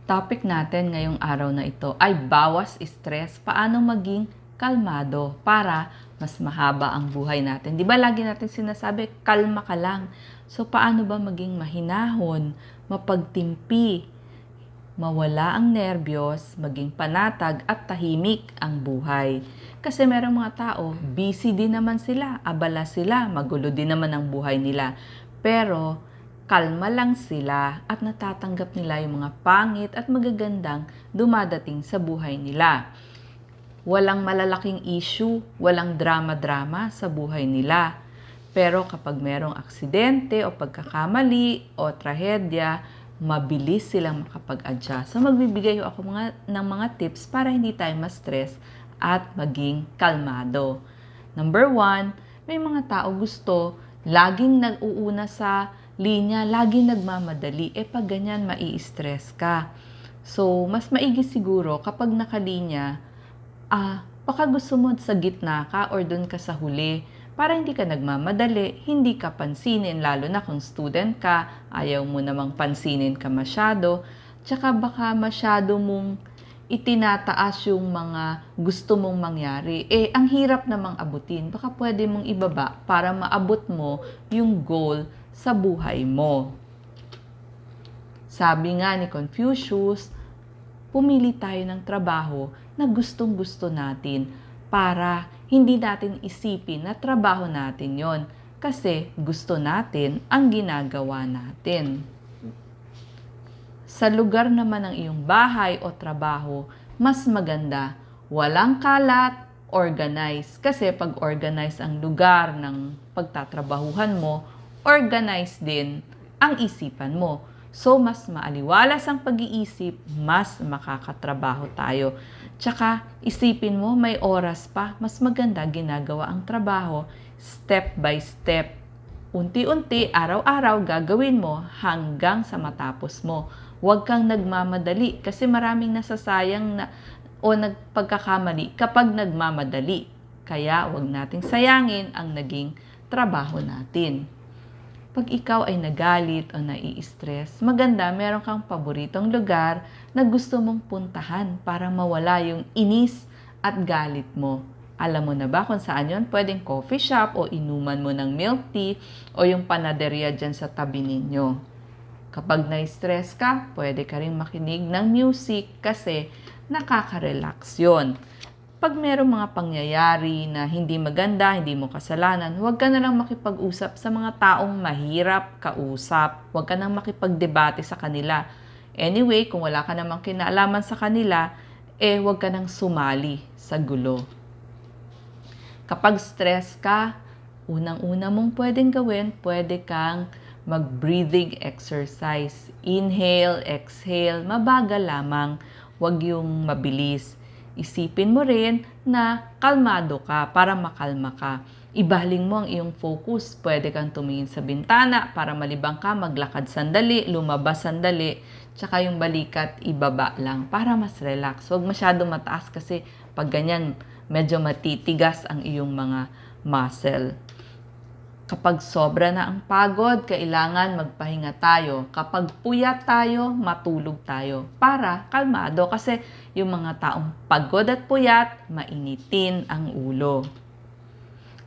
Topic natin ngayong araw na ito ay bawas stress, paano maging kalmado para mas mahaba ang buhay natin. Di ba lagi natin sinasabi, kalma ka lang. So paano ba maging mahinahon, mapagtimpi, mawala ang nerbiyos, maging panatag at tahimik ang buhay. Kasi merong mga tao, busy din naman sila, abala sila, magulo din naman ang buhay nila. Pero kalma lang sila at natatanggap nila yung mga pangit at magagandang dumadating sa buhay nila. Walang malalaking issue, walang drama-drama sa buhay nila. Pero kapag merong aksidente o pagkakamali o trahedya, mabilis silang makapag-adjust. So magbibigay ako ng mga tips para hindi tayo ma-stress at maging kalmado. Number 1, may mga tao gusto laging nag-uuna sa linya, laging nagmamadali. Pag ganyan, mai-stress ka. So, mas maigi siguro kapag nakalinya, baka gusto mo sa gitna ka or dun ka sa huli para hindi ka nagmamadali, hindi ka pansinin, lalo na kung student ka, ayaw mo namang pansinin ka masyado, tsaka baka masyado mong itinataas yung mga gusto mong mangyari. Ang hirap namang abutin, baka pwede mong ibaba para maabot mo yung goal sa buhay mo. Sabi nga ni Confucius, pumili tayo ng trabaho na gustong-gusto natin para hindi natin isipin na trabaho natin yon kasi gusto natin ang ginagawa natin. Sa lugar naman ng iyong bahay o trabaho, mas maganda, walang kalat, organize. Kasi pag organize ang lugar ng pagtatrabahuhan mo, organize din ang isipan mo. So, mas maaliwalas ang pag-iisip, mas makakatrabaho tayo. Tsaka, isipin mo, may oras pa, mas maganda ginagawa ang trabaho, step by step. Unti-unti, araw-araw, gagawin mo hanggang sa matapos mo. Huwag kang nagmamadali kasi maraming nasasayang o nagpagkakamali kapag nagmamadali. Kaya, huwag nating sayangin ang naging trabaho natin. Pag ikaw ay nagalit o nai-stress, maganda meron kang paboritong lugar na gusto mong puntahan para mawala yung inis at galit mo. Alam mo na ba kung saan yon? Pwedeng coffee shop o inuman mo ng milk tea o yung panaderia dyan sa tabi ninyo. Kapag na-stress ka, pwede ka rin makinig ng music kasi nakaka-relax yun. Pag merong mga pangyayari na hindi maganda, hindi mo kasalanan, huwag ka na lang makipag-usap sa mga taong mahirap kausap. Huwag ka nang makipagdebate sa kanila. Anyway, kung wala ka namang kinalaman sa kanila, huwag ka nang sumali sa gulo. Kapag stress ka, unang-una mong pwedeng gawin, pwede kang mag-breathing exercise. Inhale, exhale, mabagal lamang, huwag yung mabilis. Isipin mo rin na kalmado ka para makalma ka. Ibaling mo ang iyong focus. Pwede kang tumingin sa bintana para malibang ka, maglakad sandali, lumabas sandali, tsaka yung balikat ibaba lang para mas relax. Huwag masyado mataas kasi pag ganyan, medyo matitigas ang iyong mga muscle. Kapag sobra na ang pagod, kailangan magpahinga tayo. Kapag puyat tayo, matulog tayo para kalmado kasi yung mga taong pagod at puyat, mainitin ang ulo.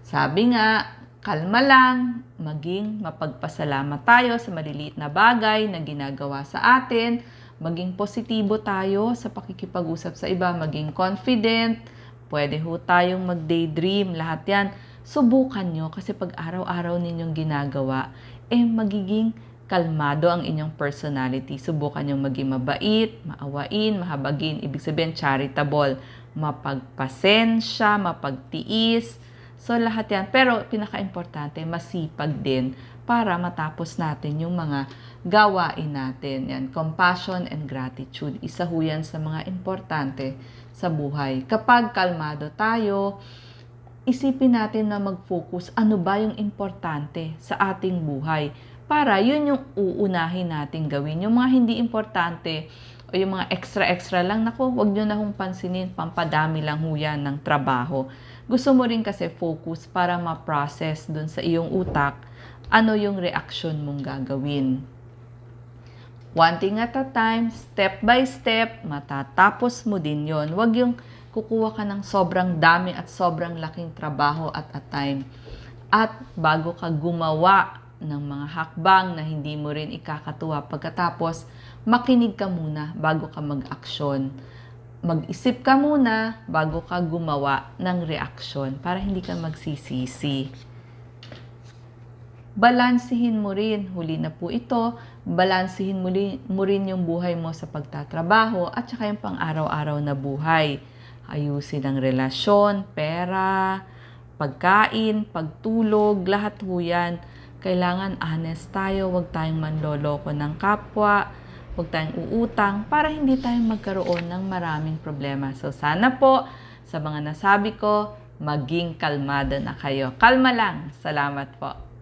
Sabi nga, kalma lang, maging mapagpasalamat tayo sa maliliit na bagay na ginagawa sa atin, maging positibo tayo sa pakikipag-usap sa iba, maging confident, pwede ho tayong mag-daydream, lahat yan. Subukan nyo kasi pag araw-araw ninyong ginagawa, magiging kalmado ang inyong personality. Subukan nyo maging mabait, maawain, mahabagin, ibig sabihin charitable, mapagpasensya, mapagtiis. So lahat yan. Pero pinaka-importante, masipag din para matapos natin yung mga gawain natin. Yan, compassion and gratitude. Isa ho yan sa mga importante sa buhay. Kapag kalmado tayo, isipin natin na mag-focus ano ba yung importante sa ating buhay para yun yung uunahin natin gawin. Yung mga hindi importante o yung mga extra-extra lang, naku, wag nyo na hong pansinin, pampadami lang ho yan ng trabaho. Gusto mo rin kasi focus para ma-process dun sa iyong utak ano yung reaksyon mong gagawin. One thing at a time, step by step, matatapos mo din yon. Huwag yung kukuha ka ng sobrang dami at sobrang laking trabaho at a time. At bago ka gumawa ng mga hakbang na hindi mo rin ikakatuwa pagkatapos, makinig ka muna bago ka mag-aksyon. Mag-isip ka muna bago ka gumawa ng reaksyon para hindi ka magsisisi. Balansihin mo rin, huli na po ito, balansihin mo rin yung buhay mo sa pagtatrabaho at saka yung pang-araw-araw na buhay. Ayusin ang relasyon, pera, pagkain, pagtulog, lahat po yan. Kailangan honest tayo, huwag tayong manloloko ng kapwa, huwag tayong uutang para hindi tayo magkaroon ng maraming problema. So sana po, sa mga nasabi ko, maging kalmado na kayo. Kalma lang. Salamat po.